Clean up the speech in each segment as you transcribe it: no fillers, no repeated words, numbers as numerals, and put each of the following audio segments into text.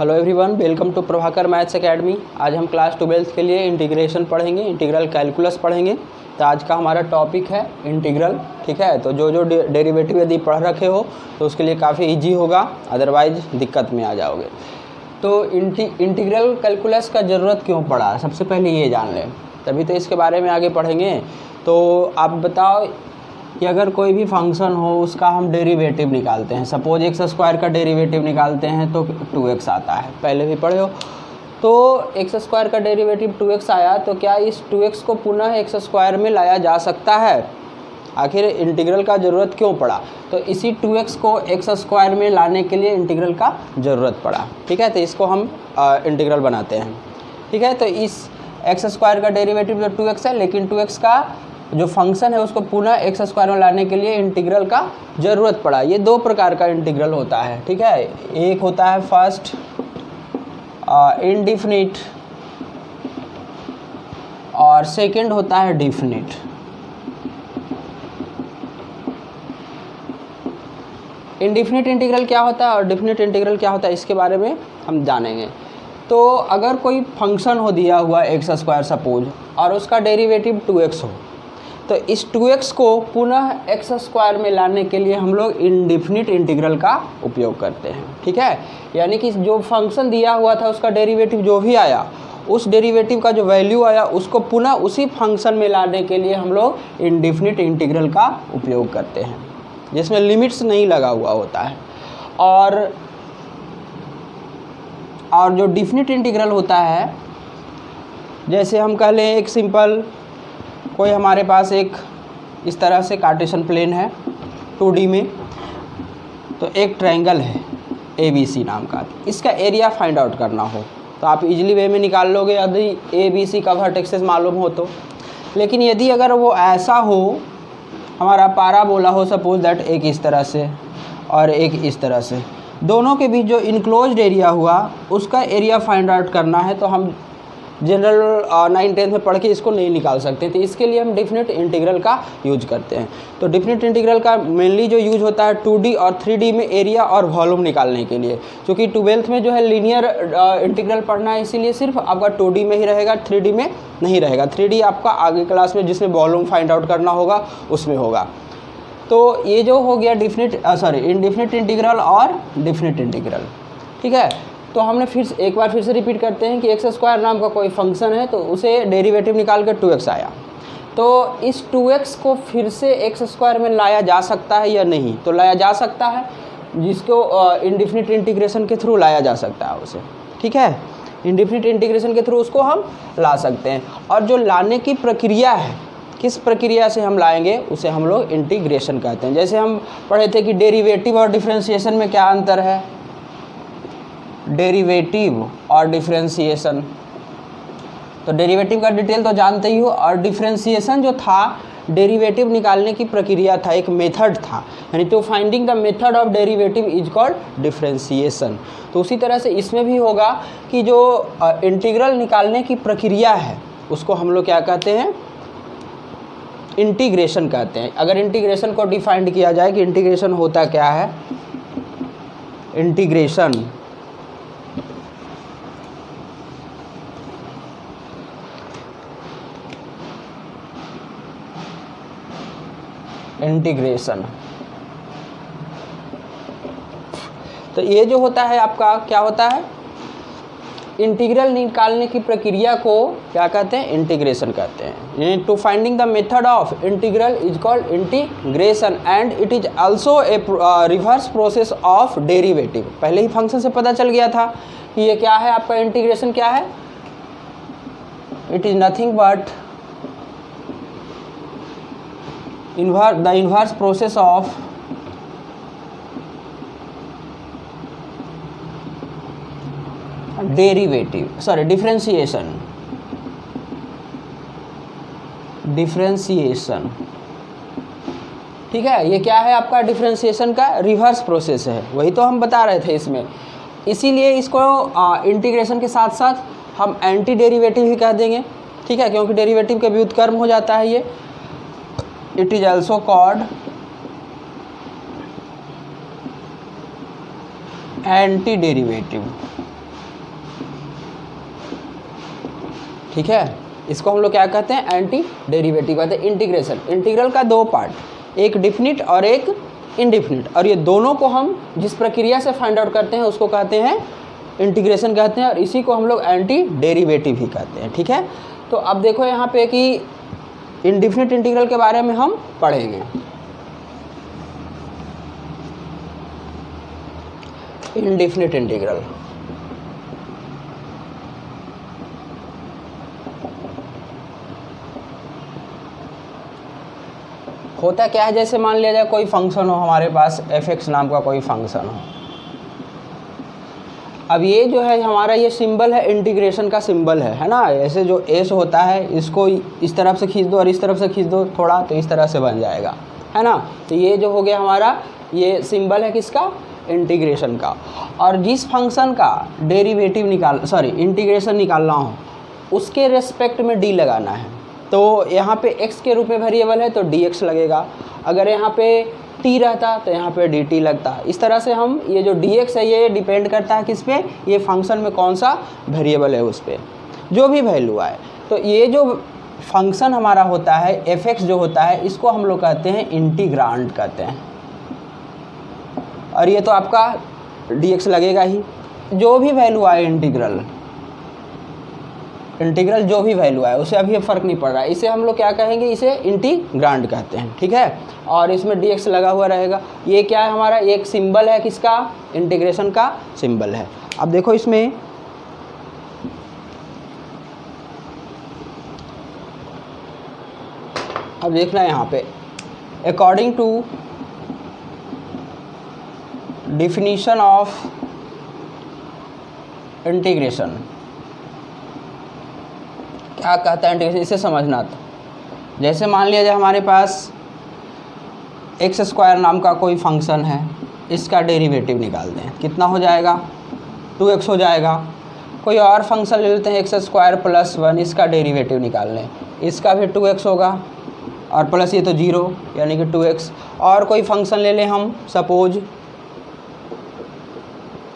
Hello everyone, welcome to Prabhakar Maths Academy. आज हम class 12th के लिए इंटीग्रेशन पढ़ेंगे, इंटीग्रल कैलकुलस पढ़ेंगे। तो आज का हमारा टॉपिक है इंटीग्रल। ठीक है, तो जो डेरिवेटिव यदि पढ़ रखे हो तो उसके लिए काफ़ी इजी होगा, अदरवाइज दिक्कत में आ जाओगे। तो इंटीग्रल कैलकुलस का ज़रूरत क्यों पड़ा, सबसे पहले ये जान लें, तभी तो इसके बारे में आगे पढ़ेंगे। तो आप बताओ कि अगर कोई भी फंक्शन हो उसका हम डेरिवेटिव निकालते हैं, सपोज एक्स स्क्वायर का डेरिवेटिव निकालते हैं तो 2x आता है, पहले भी पढ़े हो। तो एक्स स्क्वायर का डेरिवेटिव 2x आया तो क्या इस 2x को पुनः एक्स स्क्वायर में लाया जा सकता है? आखिर इंटीग्रल का ज़रूरत क्यों पड़ा? तो इसी 2x को एक्स स्क्वायर में लाने के लिए इंटीग्रल का ज़रूरत पड़ा। ठीक है, तो इसको हम इंटीग्रल बनाते हैं। ठीक है, तो इस एक्स स्क्वायर का डेरिवेटिव जो 2x है, लेकिन 2x का जो फंक्शन है उसको पुनः एक्स स्क्वायर में लाने के लिए इंटीग्रल का ज़रूरत पड़ा। ये दो प्रकार का इंटीग्रल होता है। ठीक है, एक होता है फर्स्ट इनडिफिनिट और सेकंड होता है डिफिनिट। इनडिफिनिट इंटीग्रल क्या होता है और डिफिनिट इंटीग्रल क्या होता है, इसके बारे में हम जानेंगे। तो अगर कोई फंक्शन हो दिया हुआ एक्स स्क्वायर सपोज और उसका डेरिवेटिव 2x हो, तो इस 2x को पुनः एक्स स्क्वायर में लाने के लिए हम लोग इनडिफिनिट इंटीग्रल का उपयोग करते हैं। ठीक है, यानी कि जो फंक्शन दिया हुआ था उसका डेरिवेटिव जो भी आया, उस डेरिवेटिव का जो वैल्यू आया उसको पुनः उसी फंक्शन में लाने के लिए हम लोग इनडिफिनिट इंटीग्रल का उपयोग करते हैं, जिसमें लिमिट्स नहीं लगा हुआ होता है। और जो डिफिनिट इंटीग्रल होता है, जैसे हम कह लें एक सिंपल, कोई हमारे पास एक इस तरह से कार्टेशियन प्लेन है 2D में, तो एक ट्रायंगल है ABC नाम का, इसका एरिया फाइंड आउट करना हो तो आप इजीली वे में निकाल लोगे यदि ABC का वर्टेक्सेस मालूम हो तो। लेकिन यदि अगर वो ऐसा हो, हमारा पाराबोला हो सपोज दैट, एक इस तरह से और एक इस तरह से, दोनों के बीच जो इनक्लोज्ड एरिया हुआ उसका एरिया फाइंड आउट करना है, तो हम जनरल 9-10 में पढ़ के इसको नहीं निकाल सकते। तो इसके लिए हम डिफिनिट इंटीग्रल का यूज करते हैं। तो डिफिनिट इंटीग्रल का मेनली जो यूज होता है 2D और 3D में एरिया और वॉल्यूम निकालने के लिए, क्योंकि 12th में जो है लीनियर इंटीग्रल पढ़ना है, इसीलिए सिर्फ आपका 2D में ही रहेगा, 3D में नहीं रहेगा। 3D आपका आगे क्लास में जिसमें वॉल्यूम फाइंड आउट करना होगा उसमें होगा। तो ये जो हो गया इनडिफिनिट इंटीग्रल और डिफिनिट इंटीग्रल। ठीक है, तो हमने एक बार फिर से रिपीट करते हैं कि एक्स स्क्वायर नाम का कोई फंक्शन है, तो उसे डेरिवेटिव निकाल कर 2x आया, तो इस 2x को फिर से एक्स स्क्वायर में लाया जा सकता है या नहीं? तो लाया जा सकता है, जिसको इनडिफिनिट इंटीग्रेशन के थ्रू लाया जा सकता है उसे। ठीक है, इनडिफिनिट इंटीग्रेशन के थ्रू उसको हम ला सकते हैं। और जो लाने की प्रक्रिया है, किस प्रक्रिया से हम लाएंगे, उसे हम लोग इंटीग्रेशन कहते हैं। जैसे हम पढ़े थे कि डेरिवेटिव और डिफ्रेंशिएशन में क्या अंतर है, डेरिवेटिव और डिफरेंशिएशन। तो डेरिवेटिव का डिटेल तो जानते ही हो, और डिफरेंशिएशन जो था, डेरिवेटिव निकालने की प्रक्रिया था, एक मेथड था, यानी तो finding the method of derivative is called differentiation. तो उसी तरह से इसमें भी होगा कि जो इंटीग्रल निकालने की प्रक्रिया है उसको हम लोग क्या कहते हैं, इंटीग्रेशन कहते हैं। अगर इंटीग्रेशन को डिफाइंड किया जाए कि इंटीग्रेशन होता क्या है, इंटीग्रेशन तो ये जो होता है आपका क्या होता है, इंटीग्रल निकालने की प्रक्रिया को क्या कहते हैं, इंटीग्रेशन कहते हैं। To finding the method of integral is called integration and it is also a reverse process of derivative. पहले ही फंक्शन से पता चल गया था कि ये क्या है, आपका इंटीग्रेशन क्या है, it is nothing but the inverse process of differentiation। ठीक है, ये क्या है आपका, डिफरेंशिएशन का रिवर्स प्रोसेस है, वही तो हम बता रहे थे इसमें। इसीलिए इसको इंटीग्रेशन के साथ साथ हम एंटी डेरिवेटिव ही कह देंगे। ठीक है, क्योंकि डेरिवेटिव के व्युत्क्रम हो जाता है ये। It is also called anti derivative. ठीक है, इसको हम लोग क्या कहते हैं, एंटी डेरिवेटिव कहते हैं। इंटीग्रेशन, इंटीग्रल का दो पार्ट, एक डिफिनिट और एक इनडिफिनिट, और ये दोनों को हम जिस प्रक्रिया से फाइंड आउट करते हैं उसको कहते हैं इंटीग्रेशन कहते हैं, और इसी को हम लोग एंटी डेरिवेटिव ही कहते हैं। ठीक है, तो अब देखो यहाँ पे कि इंडिफिनिट इंटीग्रल के बारे में हम पढ़ेंगे। इंडिफिनिट इंटीग्रल होता क्या है, जैसे मान लिया जाए कोई फंक्शन हो हमारे पास, f(x) नाम का कोई फंक्शन हो। अब ये जो है हमारा ये सिंबल है, इंटीग्रेशन का सिंबल है ना। ऐसे जो s होता है इसको इस तरफ से खींच दो और इस तरफ से खींच दो थोड़ा, तो इस तरह से बन जाएगा, है ना। तो ये जो हो गया हमारा, ये सिंबल है किसका, इंटीग्रेशन का। और जिस फंक्शन का डेरिवेटिव इंटीग्रेशन निकालना हो उसके रेस्पेक्ट में d लगाना है। तो यहाँ पे x के रूप में वेरिएबल है तो dx लगेगा, अगर यहाँ पे t रहता तो यहाँ पे dt लगता। इस तरह से हम ये जो dx है ये डिपेंड करता है किस पे, ये फंक्शन में कौन सा वेरिएबल है उस पर, जो भी वैल्यू आए। तो ये जो फंक्शन हमारा होता है f(x) जो होता है इसको हम लोग कहते हैं इंटीग्रांड कहते हैं, और ये तो आपका dx लगेगा ही। जो भी वैल्यू आए इंटीग्रल जो भी वैल्यू आए उसे अभी फ़र्क नहीं पड़ रहा है, इसे हम लोग क्या कहेंगे, इसे इंटीग्रांड कहते हैं। ठीक है, और इसमें dx लगा हुआ रहेगा। ये क्या है हमारा, एक सिंबल है किसका, इंटीग्रेशन का सिंबल है। अब देखो इसमें अब देखना यहाँ पे, according to definition of integration, क्या कहता है इंटीग्रेशन, इसे समझना। तो जैसे मान लिया जाए हमारे पास x² नाम का कोई फंक्शन है, इसका डेरिवेटिव निकाल दें, कितना हो जाएगा, 2x हो जाएगा। कोई और फंक्शन ले लेते हैं x² + 1, इसका डेरिवेटिव निकाल लें, इसका भी 2x होगा, और प्लस ये तो 0 यानी कि 2x। और कोई फंक्शन ले लें हम, सपोज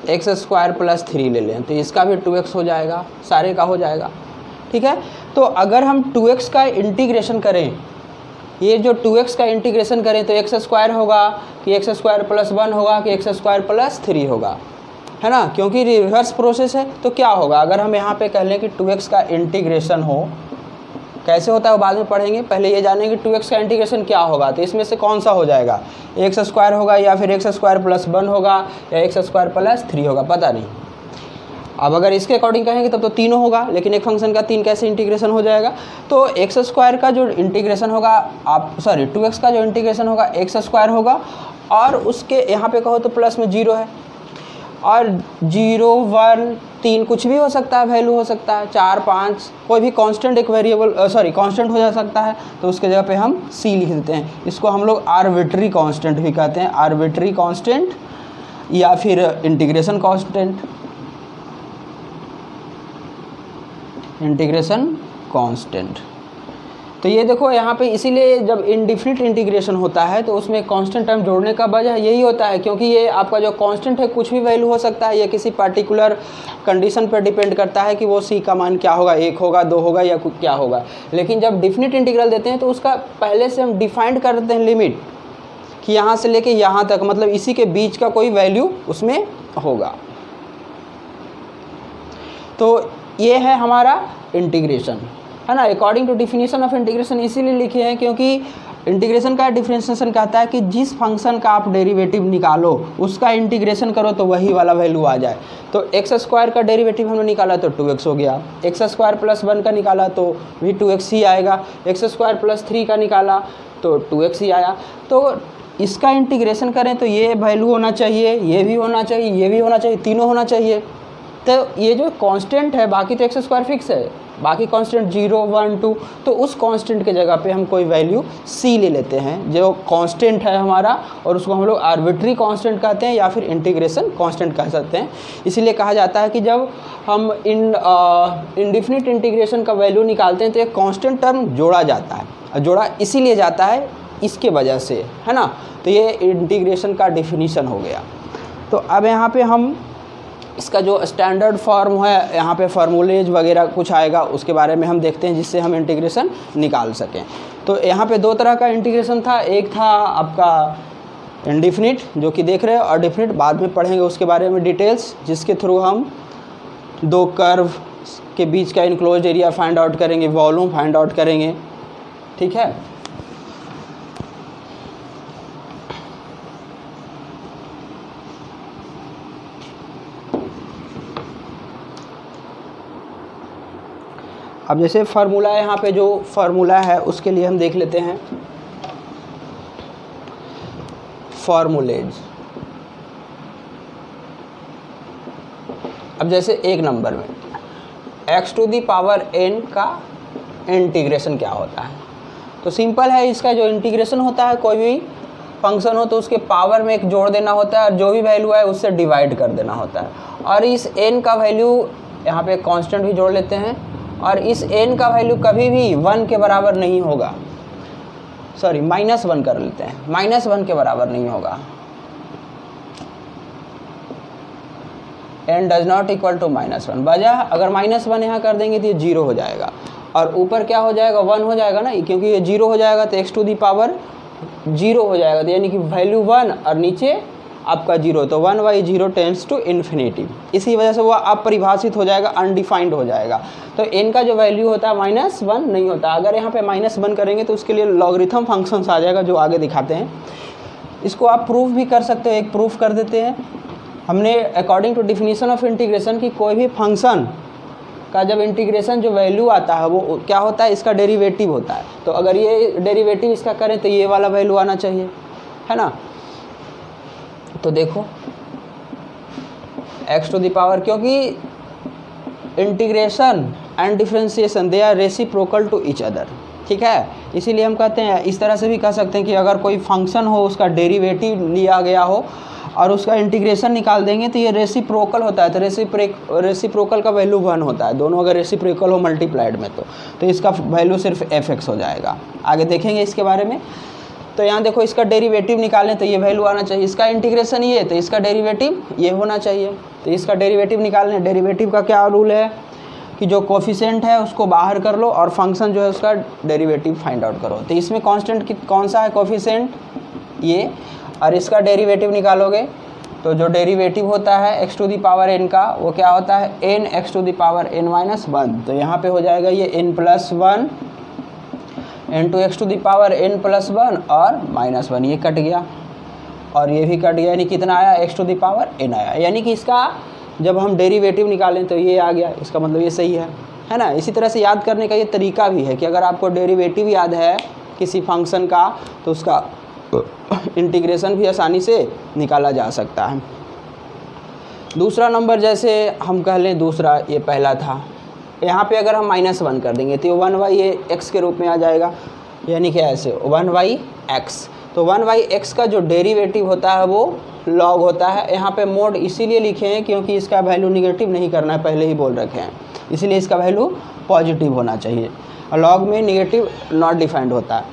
x² + 3 ले लें, तो इसका भी 2x हो जाएगा, सारे का हो जाएगा। ठीक है, तो अगर हम 2x का इंटीग्रेशन करें, ये जो 2x का इंटीग्रेशन करें तो x² होगा कि x² + 1 होगा कि x² + 3 होगा, है ना, क्योंकि रिवर्स प्रोसेस है। तो क्या होगा अगर हम यहाँ पे कह लें कि 2x का इंटीग्रेशन हो, कैसे होता है वो बाद में पढ़ेंगे, पहले ये जानेंगे 2x का इंटीग्रेशन क्या होगा। तो इसमें से कौन सा हो जाएगा, x² होगा या फिर x² + 1 होगा या x² + 3 होगा, पता नहीं। अब अगर इसके अकॉर्डिंग कहेंगे तब तो तीनों होगा, लेकिन एक फंक्शन का 3 कैसे इंटीग्रेशन हो जाएगा। तो x² का जो इंटीग्रेशन होगा, 2x का जो इंटीग्रेशन होगा x² होगा, और उसके यहाँ पे कहो तो प्लस में 0 है, और 0 1 3 कुछ भी हो सकता है, वैल्यू हो सकता है 4 5, कोई भी कांस्टेंट एक वेरिएबल कांस्टेंट हो जा सकता है। तो उसके जगह पे हम c लिख देते हैं, इसको हम लोग आर्बिट्री कांस्टेंट भी कहते हैं, आर्बिट्री कांस्टेंट या फिर इंटीग्रेशन कांस्टेंट, इंटीग्रेशन कांस्टेंट। तो ये देखो यहाँ पे, इसीलिए जब इंडिफिनिट इंटीग्रेशन होता है तो उसमें कांस्टेंट टर्म जोड़ने का वजह यही होता है, क्योंकि ये आपका जो कांस्टेंट है कुछ भी वैल्यू हो सकता है, ये किसी पर्टिकुलर कंडीशन पर डिपेंड करता है कि वो c का मान क्या होगा, 1 होगा 2 होगा या क्या होगा। लेकिन जब डिफिनिट इंटीग्रल देते हैं तो उसका पहले से हम डिफाइंड कर देते हैं लिमिट, कि यहाँ से लेके यहाँ तक, मतलब इसी के बीच का कोई वैल्यू उसमें होगा। तो ये है हमारा इंटीग्रेशन, है ना। According to definition of integration इसीलिए लिखे हैं क्योंकि इंटीग्रेशन का डिफरेंशिएशन कहता है कि जिस फंक्शन का आप डेरिवेटिव निकालो उसका इंटीग्रेशन करो तो वही वाला वैल्यू आ जाए। तो x² का डेरिवेटिव हमने निकाला तो 2x हो गया, x² + 1 का निकाला तो भी 2x ही आएगा, x² + 3 का निकाला तो 2x ही आया। तो इसका इंटीग्रेशन करें तो ये वैल्यू होना चाहिए, ये भी होना चाहिए, ये भी होना चाहिए, तीनों होना चाहिए। तो ये जो कांस्टेंट है, बाकी तो x² फिक्स है, बाकी कांस्टेंट 0 1 2, तो उस कांस्टेंट के जगह पे हम कोई वैल्यू c ले लेते हैं जो कांस्टेंट है हमारा, और उसको हम लोग आर्बिट्री कांस्टेंट कहते हैं या फिर इंटीग्रेशन कांस्टेंट कह सकते हैं। इसीलिए कहा जाता है कि जब हम इंडिफिनिट इंटीग्रेशन का वैल्यू निकालते हैं तो एक कांस्टेंट टर्म जोड़ा जाता है, और जोड़ा इसीलिए जाता है इसके वजह से, है ना। तो ये इंटीग्रेशन का डिफिनीशन हो गया। तो अब यहाँ पे हम इसका जो स्टैंडर्ड फॉर्म है, यहाँ पे फार्मूलेज वगैरह कुछ आएगा, उसके बारे में हम देखते हैं जिससे हम इंटीग्रेशन निकाल सकें। तो यहाँ पे दो तरह का इंटीग्रेशन था, एक था आपका इंडिफिनिट जो कि देख रहे हैं, और डिफिनिट बाद में पढ़ेंगे उसके बारे में डिटेल्स, जिसके थ्रू हम दो कर्व के बीच का इनक्लोज्ड एरिया फाइंड आउट करेंगे, वॉल्यूम फाइंड आउट करेंगे, ठीक है। अब जैसे फार्मूला है, यहाँ पे जो फार्मूला है उसके लिए हम देख लेते हैं फार्मूलेज। अब जैसे एक नंबर में x to the power n का इंटीग्रेशन क्या होता है, तो सिंपल है, इसका जो इंटीग्रेशन होता है कोई भी फंक्शन हो तो उसके पावर में एक जोड़ देना होता है और जो भी वैल्यू है उससे डिवाइड कर देना होता है। और इस n का वैल्यू यहाँ पे कांस्टेंट भी जोड़ लेते हैं, और इस n का वैल्यू कभी भी 1 के बराबर नहीं होगा, सॉरी -1 कर लेते हैं, -1 के बराबर नहीं होगा। n does not equal to -1, वजह अगर -1 यहाँ कर देंगे तो ये 0 हो जाएगा, और ऊपर क्या हो जाएगा, 1 हो जाएगा ना, क्योंकि ये 0 हो जाएगा तो x टू दी पावर 0 हो जाएगा, तो यानी कि वैल्यू 1 और नीचे आपका 0, तो 1/0 टेंड्स टू इन्फिनिटी। इसी वजह से वो अपरिभाषित हो जाएगा, अनडिफाइंड हो जाएगा। तो n का जो वैल्यू होता है -1 नहीं होता। अगर यहाँ पे -1 करेंगे तो उसके लिए लॉगरिथम फंक्शंस आ जाएगा जो आगे दिखाते हैं। इसको आप प्रूफ भी कर सकते हो, एक प्रूफ कर देते हैं। हमने according to definition of integration की कोई भी फंक्शन का जब इंटीग्रेशन जो वैल्यू आता है वो क्या होता है, इसका डेरिवेटिव होता है। तो अगर ये डेरिवेटिव इसका करें तो ये वाला वैल्यू आना चाहिए, है ना। तो देखो x टू द पावर, क्योंकि integration and differentiation they are reciprocal to each other, ठीक है। इसीलिए हम कहते हैं, इस तरह से भी कह सकते हैं कि अगर कोई फंक्शन हो उसका डेरिवेटिव लिया गया हो और उसका इंटीग्रेशन निकाल देंगे तो ये रेसिप्रोकल होता है। तो रेसिप्रोकल का वैल्यू 1 होता है, दोनों अगर रेसिप्रोकल हो मल्टीप्लाइड में तो इसका वैल्यू सिर्फ fx हो जाएगा। आगे देखेंगे इसके बारे में। तो यहाँ देखो, इसका डेरिवेटिव निकालें तो ये वैल्यू आना चाहिए, इसका इंटीग्रेशन ये तो इसका डेरिवेटिव ये होना चाहिए। तो इसका डेरिवेटिव निकालने, डेरिवेटिव का क्या रूल है कि जो कोफिशिएंट है उसको बाहर कर लो और फंक्शन जो है उसका डेरिवेटिव फाइंड आउट करो। तो इसमें कांस्टेंट कौन सा है, कोफिशिएंट ये, और इसका डेरिवेटिव निकालोगे तो जो डेरिवेटिव होता है x to the power n का वो क्या होता है, n x to the power n-1। तो यहाँ पे हो जाएगा ये n+1 n to x to the power n+1 और -1, ये कट गया और ये भी कट गया, यानी कितना आया, x to the power n आया। यानी कि इसका जब हम डेरिवेटिव निकालें तो ये आ गया, इसका मतलब ये सही है ना। इसी तरह से याद करने का ये तरीका भी है कि अगर आपको डेरिवेटिव याद है किसी फंक्शन का तो उसका इंटीग्रेशन भी आसानी से निकाला जा सकता है। दूसरा नंबर जैसे हम कह लें, दूसरा ये पहला था, यहाँ पे अगर हम -1 कर देंगे तो 1/x के रूप में आ जाएगा, यानी कि ऐसे 1/x। तो 1/x का जो डेरिवेटिव होता है वो लॉग होता है। यहाँ पे मोड इसीलिए लिखे हैं क्योंकि इसका वैल्यू निगेटिव नहीं करना है, पहले ही बोल रखे हैं, इसीलिए इसका वैल्यू पॉजिटिव होना चाहिए। और लॉग में निगेटिव नॉट डिफाइंड होता है।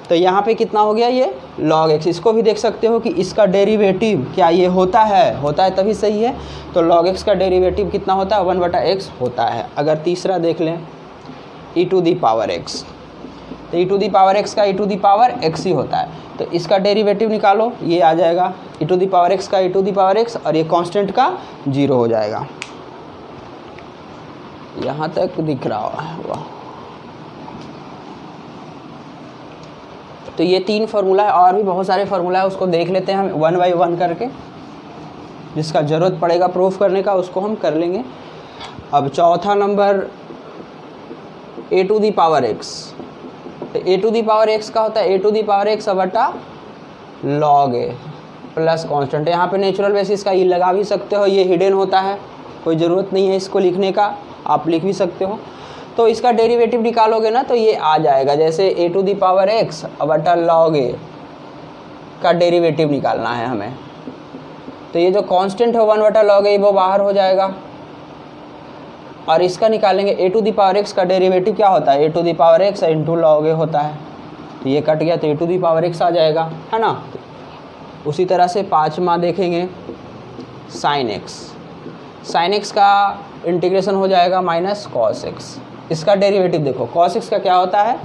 तो यहाँ पे कितना हो गया, ये log x। इसको भी देख सकते हो कि इसका डेरिवेटिव क्या ये होता है तभी सही है। तो log x का डेरिवेटिव कितना होता है, 1/x होता है। अगर तीसरा देख लें e to the power x, तो e to the power x का e to the power x ही होता है। तो इसका डेरिवेटिव निकालो, ये आ जाएगा e to the power x का e to the power x, और ये कांस्टेंट का 0 हो जाएगा। यहाँ तक दिख रहा है, वाह। तो ये 3 फार्मूला है, और भी बहुत सारे फार्मूला है, उसको देख लेते हैं हम 1 बाई 1 करके। जिसका ज़रूरत पड़ेगा प्रूफ करने का उसको हम कर लेंगे। अब चौथा नंबर a to the power x। तो a to the power x का होता है a to the power x बटा log a प्लस कॉन्स्टेंट। यहाँ पे नेचुरल बेसिस का ये लगा भी सकते हो, ये हिडन होता है, कोई ज़रूरत नहीं है इसको लिखने का, आप लिख भी सकते हो। तो इसका डेरिवेटिव निकालोगे ना तो ये आ जाएगा, जैसे a to the power x बटा log a का डेरिवेटिव निकालना है हमें। तो ये जो कांस्टेंट है 1/log a वो बाहर हो जाएगा, और इसका निकालेंगे a to the power x का डेरिवेटिव क्या होता है, a to the power x into log a होता है। तो ये कट गया तो a to the power x आ जाएगा, है ना। उसी तरह से 5वां देखेंगे sin x। साइन एक्स का इंटीग्रेशन हो जाएगा माइनस कॉस एक्स। इसका डेरिवेटिव देखो, कॉस एक्स का क्या होता है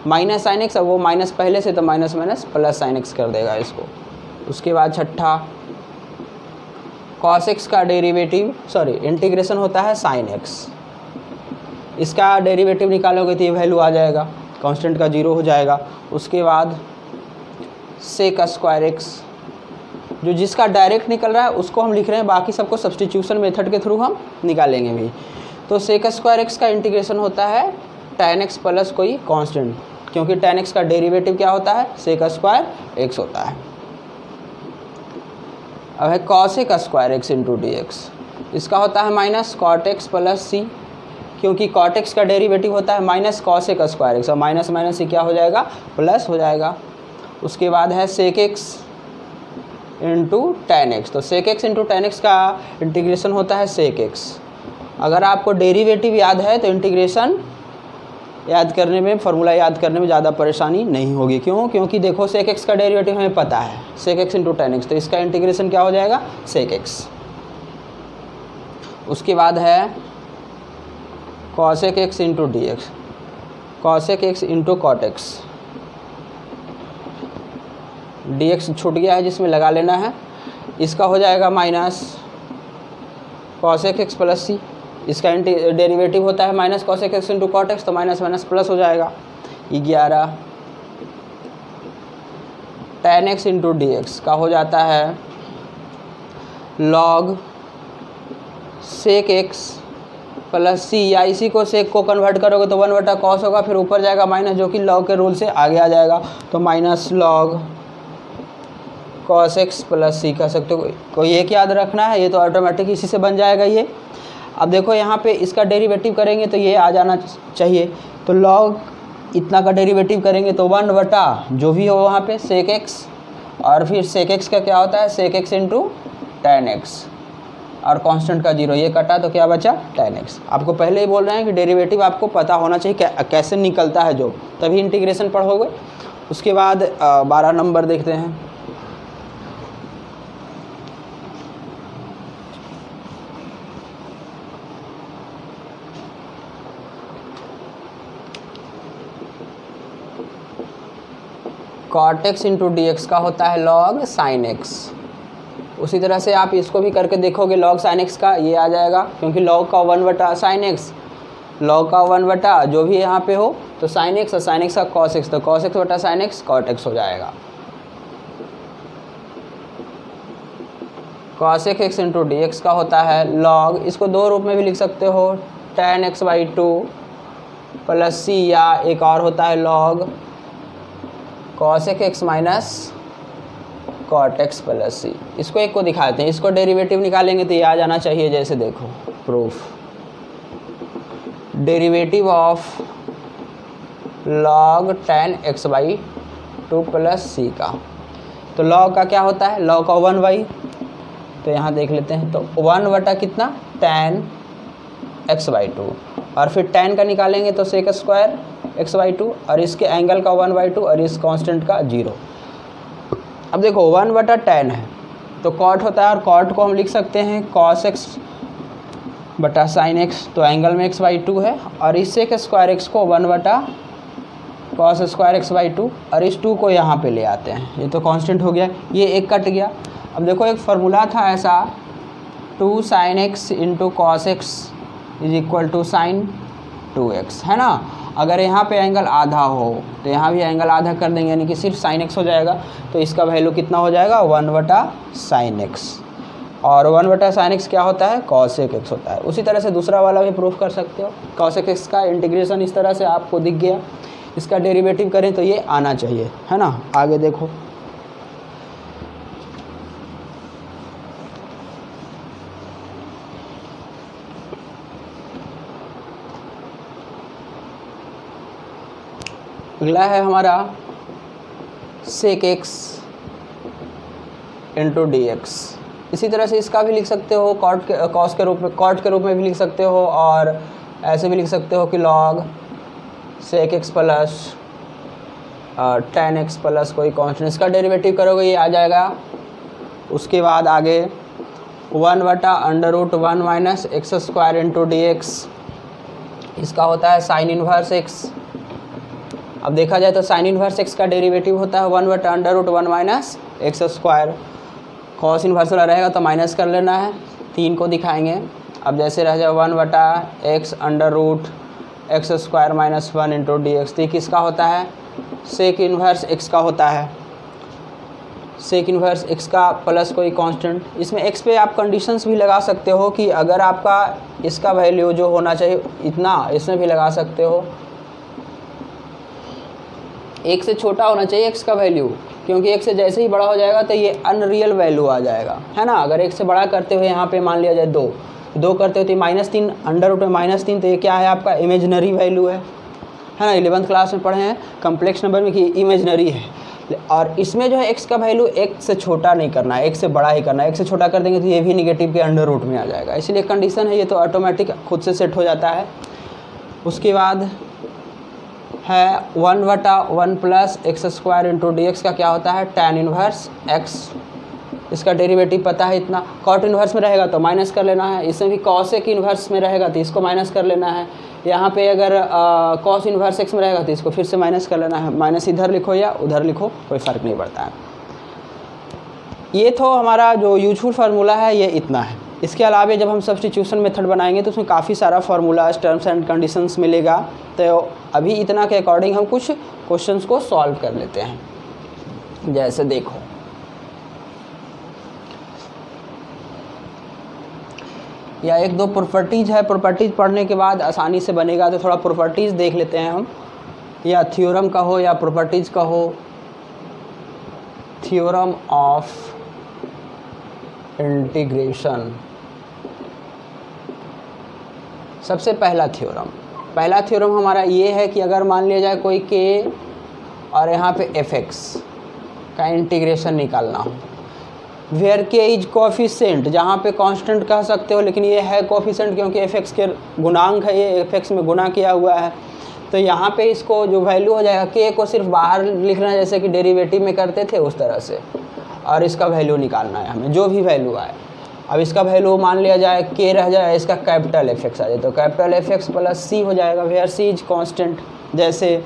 माइनस साइन एक्स, अब वो माइनस पहले से तो minus minus plus sine x कर देगा इसको। उसके बाद छठा कॉस एक्स का डेरिवेटिव इंटीग्रेशन होता है साइन एक्स। इसका डेरिवेटिव निकालोगे तो ये वैल्यू आ जाएगा, कांस्टेंट का 0 हो जाएगा। उसके बाद सेक स्क्वायर एक्स, जो जिसका डायरेक्ट निकल रहा है उसको हम लिख रहे हैं, बाकी सबको सब्स्टिट्यूशन मेथड के थ्रू हम निकालेंगे भी। तो सेक स्क्वायर एक्स का इंटीग्रेशन होता है tan x प्लस कोई कांस्टेंट, क्योंकि tan x का डेरिवेटिव क्या होता है सेक स्क्वायर एक्स होता है। अब है cosec square x into d x, इसका होता है माइनस कॉट एक्स प्लस सी, क्योंकि कॉट एक्स का डेरिवेटिव होता है माइनस कॉसेक स्क्वायर एक्स, और माइनस माइनस से क्या हो जाएगा प्लस हो जाएगा। उसके बाद है sec x into tan x, तो sec x into tan x का इंटीग्रेशन होता है सेक एक्स। अगर आपको डेरिवेटिव याद है तो इंटीग्रेशन याद करने में, फार्मूला याद करने में ज़्यादा परेशानी नहीं होगी। क्यों? क्योंकि देखो सेक एक्स का डेरिवेटिव हमें पता है sec x into tan x, तो इसका इंटीग्रेशन क्या हो जाएगा सेक एक्स। उसके बाद है cosec x into d x, cosec x into cot x, d x छूट गया है जिसमें लगा लेना है। इसका हो जाएगा minus cosec x plus c, इसका डेरिवेटिव होता है minus cosec x into cot x, तो माइनस माइनस प्लस हो जाएगा। 11 tan x into d x का हो जाता है log sec x plus c, या इसी को सेक को कन्वर्ट करोगे तो 1/cos होगा, फिर ऊपर जाएगा माइनस, जो कि लॉग के रूल से आगे आ जाएगा, तो minus log cos x plus C कह सकते हो। कोई एक याद रखना है, ये तो ऑटोमेटिक इसी से बन जाएगा ये। अब देखो यहाँ पे इसका डेरिवेटिव करेंगे तो ये आ जाना चाहिए, तो लॉग इतना का डेरिवेटिव करेंगे तो 1 जो भी हो वहाँ पे सेक एक्स, और फिर सेक एक्स का क्या होता है sec x into tan x, और कांस्टेंट का 0, ये कटा तो क्या बचा tan x। आपको पहले ही बोल रहे हैं कि डेरिवेटिव आपको पता होना चाहिए कैसे निकलता है, जो तभी इंटीग्रेशन पढ़ोगे। उसके बाद 12 नंबर देखते हैं। Cot x into d x का होता है लॉग साइन एक्स। उसी तरह से आप इसको भी करके देखोगे, लॉग साइन एक्स का ये आ जाएगा, क्योंकि लॉग का 1 साइन एक्स, लॉग का 1 जो भी यहाँ पे हो, तो साइन एक्स और साइन एक्स का कॉस एक्स, तो कॉस एक्स बटा साइन एक्स कॉट एक्स हो जाएगा। Cos x into d x का होता है लॉग, इसको दो रूप में भी लिख सकते हो, tan x/2 प्लस सी, या एक और होता है log cosec x minus cot x plus C. इसको एक को दिखाते हैं, इसको डेरिवेटिव निकालेंगे तो ये आ जाना चाहिए, जैसे देखो proof, derivative of log tan x/2 plus C का, तो लॉग का क्या होता है लॉग का 1/, तो यहाँ देख लेते हैं, तो 1 कितना tan x/2, और फिर tan का निकालेंगे तो सेक स्क्वायर x/2, और इसके एंगल का 1/2, और इस कांस्टेंट का 0। अब देखो 1/tan है तो कॉट होता है, और कॉट को हम लिख सकते हैं cos x बटा साइन एक्स, तो एंगल में x/2 है, और इस सेक स्क्वायर एक्स को 1/cos स्क्वायर x/2, और इस 2 को यहाँ पे ले आते हैं, ये तो कांस्टेंट हो गया, ये एक कट गया। अब देखो एक फार्मूला था ऐसा, 2 sin x into cos x is equal to sine 2x, है ना। अगर यहाँ पे एंगल आधा हो तो यहाँ भी एंगल आधा कर देंगे, यानी कि सिर्फ साइन एक्स हो जाएगा, तो इसका वैल्यू कितना हो जाएगा 1/sin x, और 1/sin x क्या होता है कॉसेक एक्स होता है। उसी तरह से दूसरा वाला भी प्रूफ कर सकते हो, कॉसेक एक्स का इंटीग्रेशन इस तरह से आपको दिख गया, इसका डेरिवेटिव करें तो ये आना चाहिए, है ना। आगे देखो अगला है हमारा sec x into d x. इसी तरह से इसका भी लिख सकते हो कॉस के रूप में, कॉट के रूप में भी लिख सकते हो, और ऐसे भी लिख सकते हो कि log sec x plus tan x plus कोई कांस्टेंट, इसका डेरिवेटिव करोगे ये आ जाएगा। उसके बाद आगे 1/√1 minus x square into d x, इसका होता है साइन इन्वर्स एक्स। अब देखा जाए तो साइन इन्वर्स एक्स का डेरिवेटिव होता है 1/√1 minus x square. Cos inverse वाला रहेगा तो माइनस कर लेना है, 3 को दिखाएंगे। अब जैसे रह जाए 1/x square minus 1 into d x, तो किसका होता है, सेक इन्वर्स एक्स का होता है, सेक इन्वर्स एक्स का प्लस कोई कांस्टेंट। इसमें एक्स पे आप कंडीशंस भी लगा सकते हो कि अगर आपका इसका वैल्यू जो होना चाहिए इतना, इसमें भी लगा सकते हो 1 से छोटा होना चाहिए एक्स का वैल्यू, क्योंकि 1 से जैसे ही बड़ा हो जाएगा तो ये अनरियल वैल्यू आ जाएगा, है ना। अगर 1 से बड़ा करते हुए यहाँ पे मान लिया जाए 2 करते हुए तो -3 अंडर में -3, तो ये क्या है आपका इमेजनरी वैल्यू है ना। 11th क्लास में पढ़े हैं कम्प्लेक्स नंबर में कि इमेजनरी है। और इसमें जो है एक्स का वैल्यू 1 से छोटा नहीं करना है, 1 से बड़ा ही करना है। 1 से छोटा कर देंगे तो ये भी निगेटिव के अंडर रूट में आ जाएगा, इसलिए कंडीशन है ये तो ऑटोमेटिक खुद से सेट हो जाता है। उसके बाद है 1/1 plus x square into d x का क्या होता है, tan इन्वर्स एक्स, इसका डेरिवेटिव पता है इतना। कॉट इन्वर्स में रहेगा तो माइनस कर लेना है, इसमें भी कॉसेक इन्वर्स में रहेगा तो इसको माइनस कर लेना है। यहाँ पे अगर कॉस इन्वर्स एक्स में रहेगा तो इसको फिर से माइनस कर लेना है। माइनस इधर लिखो या उधर लिखो कोई फ़र्क नहीं पड़ता है। ये तो हमारा जो यूजफुल फार्मूला है ये इतना है। इसके अलावा जब हम सब्स्टिट्यूशन मेथड बनाएंगे तो उसमें काफ़ी सारा फार्मूला टर्म्स एंड कंडीशंस मिलेगा। तो अभी इतना के अकॉर्डिंग हम कुछ क्वेश्चंस को सॉल्व कर लेते हैं। जैसे देखो, या 1-2 प्रॉपर्टीज़ है, प्रॉपर्टीज़ पढ़ने के बाद आसानी से बनेगा, तो थोड़ा प्रॉपर्टीज़ देख लेते हैं हम, या थ्योरम का हो या प्रॉपर्टीज़ का हो। थ्योरम ऑफ इंटीग्रेशन, सबसे पहला थ्योरम हमारा ये है कि अगर मान लिया जाए कोई के और यहाँ पे fx का इंटीग्रेशन निकालना हो, वेयर के इज कोफिशेंट, जहाँ पे कांस्टेंट कह सकते हो लेकिन ये है कोफिशेंट क्योंकि fx के गुणांक है, ये fx में गुना किया हुआ है। तो यहाँ पे इसको जो वैल्यू हो जाएगा के को सिर्फ बाहर लिखना है जैसे कि डेरिवेटिव में करते थे उस तरह से, और इसका वैल्यू निकालना है हमें, जो भी वैल्यू आए। अब इसका वैल्यू मान लिया जाए के रह जाए, इसका कैपिटल fx आ जाए तो कैपिटल fx प्लस c हो जाएगा, वेयर c इज कांस्टेंट। जैसे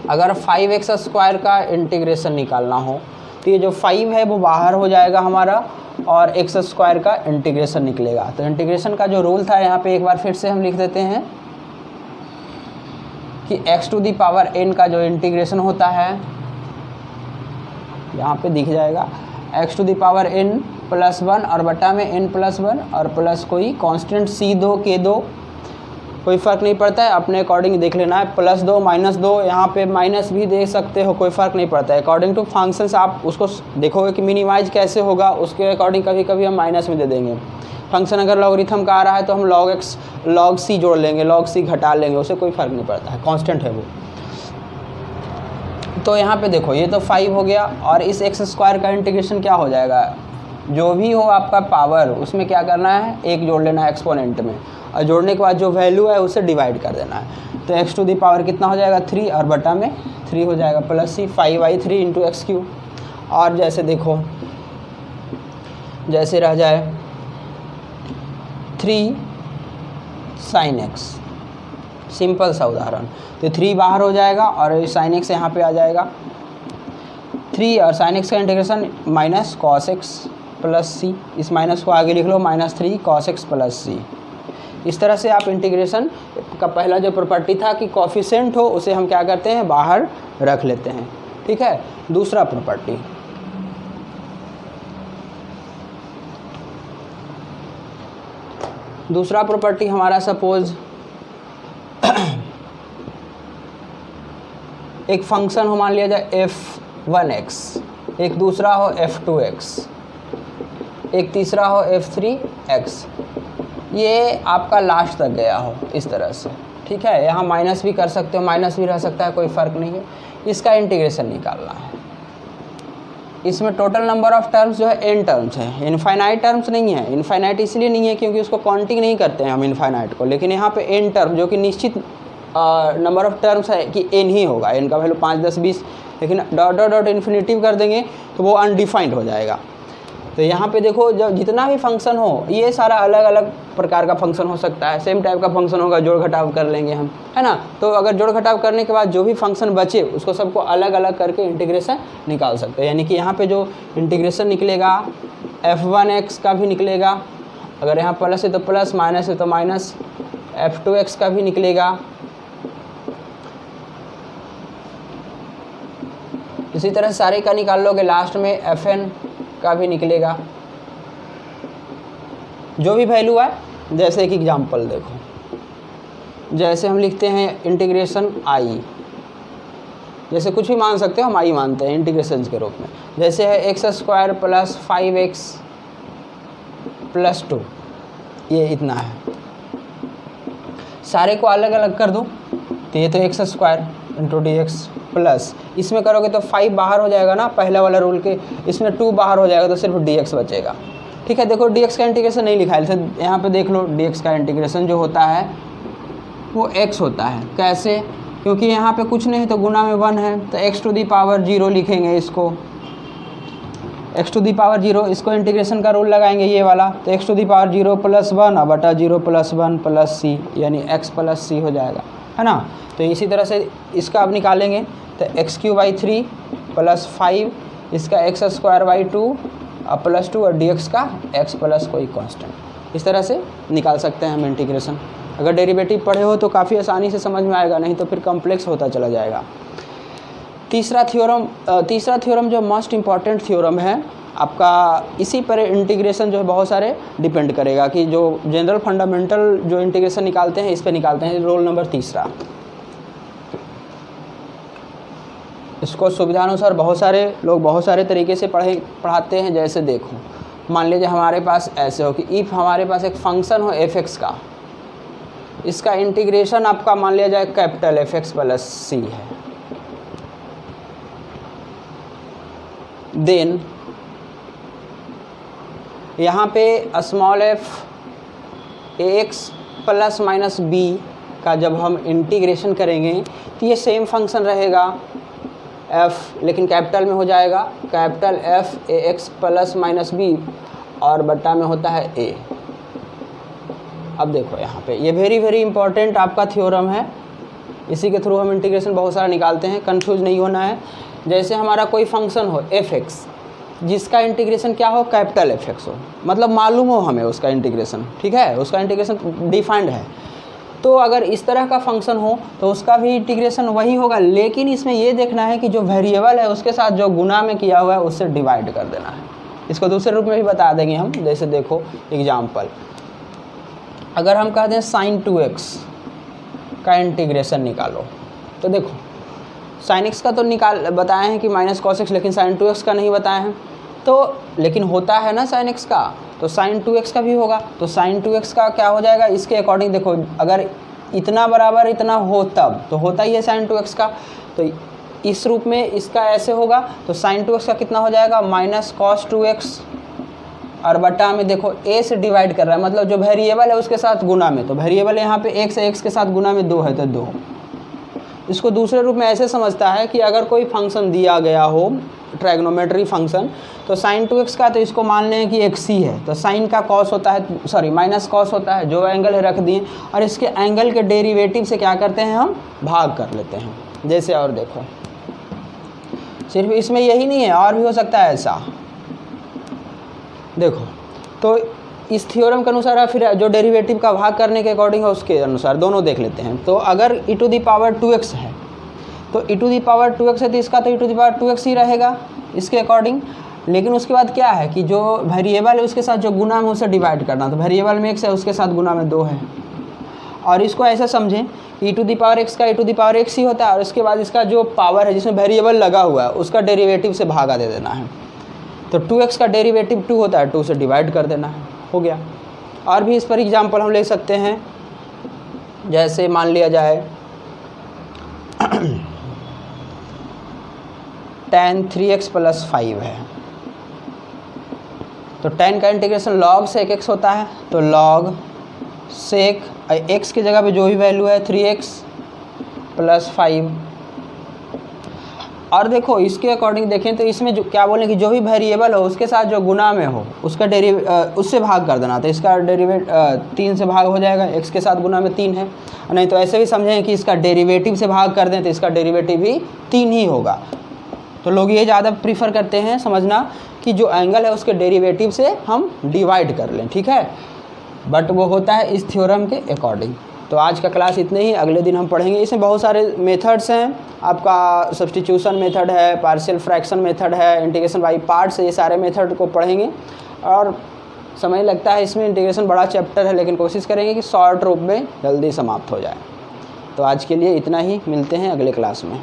अगर 5x स्क्वायर का इंटीग्रेशन निकालना हो तो ये जो 5 है वो बाहर हो जाएगा हमारा और x स्क्वायर का इंटीग्रेशन निकलेगा। तो इंटीग्रेशन का जो रूल था यहाँ पे एक बार फिर से हम लिख देते हैं कि x⁴n का जो इंटीग्रेशन होता है यहाँ पे दिख जाएगा x⁴n + 1 और बटा में n+1 और प्लस कोई कांस्टेंट c2 k2, कोई फ़र्क नहीं पड़ता है, अपने अकॉर्डिंग देख लेना है। +2 -2 यहाँ पे माइनस भी दे सकते हो, कोई फ़र्क नहीं पड़ता है। अकॉर्डिंग टू फंक्शंस आप उसको देखोगे कि मिनिमाइज कैसे होगा, उसके अकॉर्डिंग कभी कभी हम माइनस में दे देंगे। फंक्शन अगर लॉगरिथम का आ रहा है तो हम log x log c जोड़ लेंगे, log c घटा लेंगे, उससे कोई फ़र्क नहीं पड़ता है, कांस्टेंट है वो। तो यहाँ पे देखो ये तो 5 हो गया और इस x स्क्वायर का इंटीग्रेशन क्या हो जाएगा, जो भी हो आपका पावर उसमें क्या करना है, 1 जोड़ लेना है एक्सपोनेंट में, और जोड़ने के बाद जो वैल्यू है उसे डिवाइड कर देना है। तो x⁴ कितना हो जाएगा 3 और बटा में 3 हो जाएगा प्लस c 5/3 × x³। और जैसे देखो, जैसे रह जाए 3 sin x, सिंपल सा उदाहरण। तो 3 बाहर हो जाएगा और sin x यहाँ पे आ जाएगा 3 और sin x का integration minus cos x plus c, इस माइनस को आगे लिख लो -3 cos x प्लस c। इस तरह से आप इंटीग्रेशन का पहला जो प्रॉपर्टी था कि कोफिशिएंट हो उसे हम क्या करते हैं, बाहर रख लेते हैं। ठीक है, दूसरा प्रॉपर्टी, हमारा सपोज एक फंक्शन हो, मान लिया जाए f1x, एक दूसरा हो f2x, एक तीसरा हो f3x, ये आपका लास्ट तक गया हो इस तरह से। ठीक है, यहाँ माइनस भी कर सकते हो, माइनस भी रह सकता है, कोई फ़र्क नहीं है। इसका इंटीग्रेशन निकालना है। इसमें टोटल नंबर ऑफ़ टर्म्स जो है n टर्म्स है, इनफाइनाइट टर्म्स नहीं है। इनफाइनाइट इसलिए नहीं है क्योंकि उसको काउंटिंग नहीं करते हैं हम इनफाइनाइट को, लेकिन यहाँ पे n टर्म जो कि निश्चित नंबर ऑफ़ टर्म्स है कि n ही होगा, n का वैल्यू 5, 10, 20, लेकिन डॉट डॉट डॉट इन्फिनिटिव कर देंगे तो वो अनडिफाइंड हो जाएगा। तो यहाँ पे देखो जब जितना भी फंक्शन हो ये सारा अलग अलग प्रकार का फंक्शन हो सकता है, सेम टाइप का फंक्शन होगा, जोड़ घटाव कर लेंगे हम, है ना। तो अगर जोड़ घटाव करने के बाद जो भी फंक्शन बचे उसको सबको अलग अलग करके इंटीग्रेशन निकाल सकते हैं। यानी कि यहाँ पे जो इंटीग्रेशन निकलेगा f1x का भी निकलेगा, अगर यहाँ प्लस है तो प्लस, माइनस है तो माइनस, f2x का भी निकलेगा। इसी तरह सारे का निकाल लोगे, लास्ट में fn का भी निकलेगा, जो भी वैल्यू है। जैसे एक एग्जांपल देखो, जैसे हम लिखते हैं इंटीग्रेशन i, जैसे कुछ भी मान सकते हो, हम i मानते हैं इंटीग्रेशन के रूप में। जैसे है x² प्लस 5x प्लस 2, ये इतना है। सारे को अलग अलग कर दो तो ये तो x² इंटू dx प्लस, इसमें करोगे तो 5 बाहर हो जाएगा ना पहला वाला रूल के, इसमें 2 बाहर हो जाएगा तो सिर्फ dx बचेगा। ठीक है, देखो dx का इंटीग्रेशन नहीं लिखा है, तो यहाँ पे देख लो dx का इंटीग्रेशन जो होता है वो x होता है। कैसे? क्योंकि यहाँ पे कुछ नहीं तो गुना में 1 है, तो x⁻0 लिखेंगे इसको, x⁻0, इसको इंटीग्रेशन का रूल लगाएंगे ये वाला, तो x⁻0 प्लस 1 बटा 0 प्लस 1 प्लस c, यानी x प्लस c हो जाएगा, है ना। तो इसी तरह से इसका अब निकालेंगे तो x³ प्लस 5, इसका x² 2 और प्लस 2 और dx का x प्लस कोई कांस्टेंट, इस तरह से निकाल सकते हैं हम इंटीग्रेशन। अगर डेरिवेटिव पढ़े हो तो काफ़ी आसानी से समझ में आएगा, नहीं तो फिर कॉम्प्लेक्स होता चला जाएगा। तीसरा थ्योरम जो मोस्ट इम्पॉर्टेंट थ्योरम है आपका, इसी पर इंटीग्रेशन जो है बहुत सारे डिपेंड करेगा कि जो जनरल फंडामेंटल जो इंटीग्रेशन निकालते हैं इस पे निकालते हैं। रोल नंबर तीसरा, इसको सुविधानुसार बहुत सारे लोग बहुत सारे तरीके से पढ़ाते हैं। जैसे देखो, मान लीजिए हमारे पास ऐसे हो कि इफ़ हमारे पास एक फंक्शन हो f(x) का, इसका इंटीग्रेशन आपका मान लिया जाए कैपिटल f(x) प्लस c है, देन यहाँ पे small f ax plus minus b का जब हम इंटीग्रेशन करेंगे तो ये सेम फंक्शन रहेगा f, लेकिन कैपिटल में हो जाएगा, capital f ax plus minus b और बट्टा में होता है a। अब देखो यहाँ पे ये वेरी इंपॉर्टेंट आपका थ्योरम है, इसी के थ्रू हम इंटीग्रेशन बहुत सारा निकालते हैं, कंफ्यूज नहीं होना है। जैसे हमारा कोई फंक्शन हो f(x) जिसका इंटीग्रेशन क्या हो, कैपिटल f(x) हो, मतलब मालूम हो हमें उसका इंटीग्रेशन, ठीक है, उसका इंटीग्रेशन डिफाइंड है। तो अगर इस तरह का फंक्शन हो तो उसका भी इंटीग्रेशन वही होगा, लेकिन इसमें ये देखना है कि जो वेरिएबल है उसके साथ जो गुना में किया हुआ है उससे डिवाइड कर देना है। इसको दूसरे रूप में भी बता देंगे हम। जैसे देखो एग्जाम्पल, अगर हम कहते हैं sin 2x का इंटीग्रेशन निकालो, तो देखो sin x का तो बताए हैं कि माइनस cos x, लेकिन sin 2x का नहीं बताए हैं। तो लेकिन होता है ना sin x का, तो sin 2x का भी होगा। तो sin 2x का क्या हो जाएगा, इसके अकॉर्डिंग देखो, अगर इतना बराबर इतना हो तब तो होता ही है sin 2x का, तो इस रूप में इसका ऐसे होगा। तो sin 2x का कितना हो जाएगा, माइनस cos 2x और बटा में देखो a से डिवाइड कर रहा है, मतलब जो वेरिएबल है उसके साथ गुना में, तो वेरिएबल यहाँ पे x है, x के साथ गुना में 2 है तो 2। इसको दूसरे रूप में ऐसे समझता है कि अगर कोई फंक्शन दिया गया हो ट्राइगोनोमेट्री फंक्शन, तो sin 2x का तो इसको मान लें कि x ही है, तो sin का cos होता है, सॉरी माइनस cos होता है, जो एंगल है रख दिए, और इसके एंगल के डेरिवेटिव से क्या करते हैं हम, भाग कर लेते हैं। जैसे और देखो, सिर्फ इसमें यही नहीं है, और भी हो सकता है ऐसा। देखो तो इस थ्योरम के अनुसार फिर जो डेरिवेटिव का भाग करने के अकॉर्डिंग है उसके अनुसार दोनों देख लेते हैं। तो अगर e⁻2x है तो e⁻2x है तो इसका तो e⁻2x ही रहेगा इसके अकॉर्डिंग। लेकिन उसके बाद क्या है कि जो वेरिएबल है उसके साथ जो गुना में उसे डिवाइड करना, तो वेरिएबल में x है उसके साथ गुना में 2 है। और इसको ऐसा समझें कि e⁻x का e⁻x ही होता है, और उसके बाद इसका जो पावर है जिसमें वेरिएबल लगा हुआ है उसका डेरिवेटिव से भागा दे देना है। तो 2x का डेरिवेटिव 2 होता है, 2 से डिवाइड कर देना है, हो गया। और भी इस पर एग्जांपल हम ले सकते हैं। जैसे मान लिया जाए tan 3x प्लस 5 है, तो tan का इंटीग्रेशन log sec x होता है, तो log sec x की जगह पे जो भी वैल्यू है 3x प्लस 5, और देखो इसके अकॉर्डिंग देखें तो इसमें जो क्या बोलें कि जो भी वेरिएबल हो उसके साथ जो गुना में हो उसका उससे भाग कर देना। तो इसका डेरिवेट 3 से भाग हो जाएगा, x के साथ गुना में 3 है। नहीं तो ऐसे भी समझें कि इसका डेरिवेटिव से भाग कर दें तो इसका डेरिवेटिव भी 3 ही होगा। तो लोग ये ज़्यादा प्रीफर करते हैं समझना कि जो एंगल है उसके डेरिवेटिव से हम डिवाइड कर लें, ठीक है। बट वो होता है इस थ्योरम के अकॉर्डिंग। तो आज का क्लास इतने ही, अगले दिन हम पढ़ेंगे। इसमें बहुत सारे मेथड्स हैं, आपका सब्स्टिट्यूशन मेथड है, पार्शियल फ्रैक्शन मेथड है, इंटीग्रेशन बाई पार्ट्स, ये सारे मेथड को पढ़ेंगे। और समय लगता है इसमें, इंटीग्रेशन बड़ा चैप्टर है, लेकिन कोशिश करेंगे कि शॉर्ट रूप में जल्दी समाप्त हो जाए। तो आज के लिए इतना ही, मिलते हैं अगले क्लास में।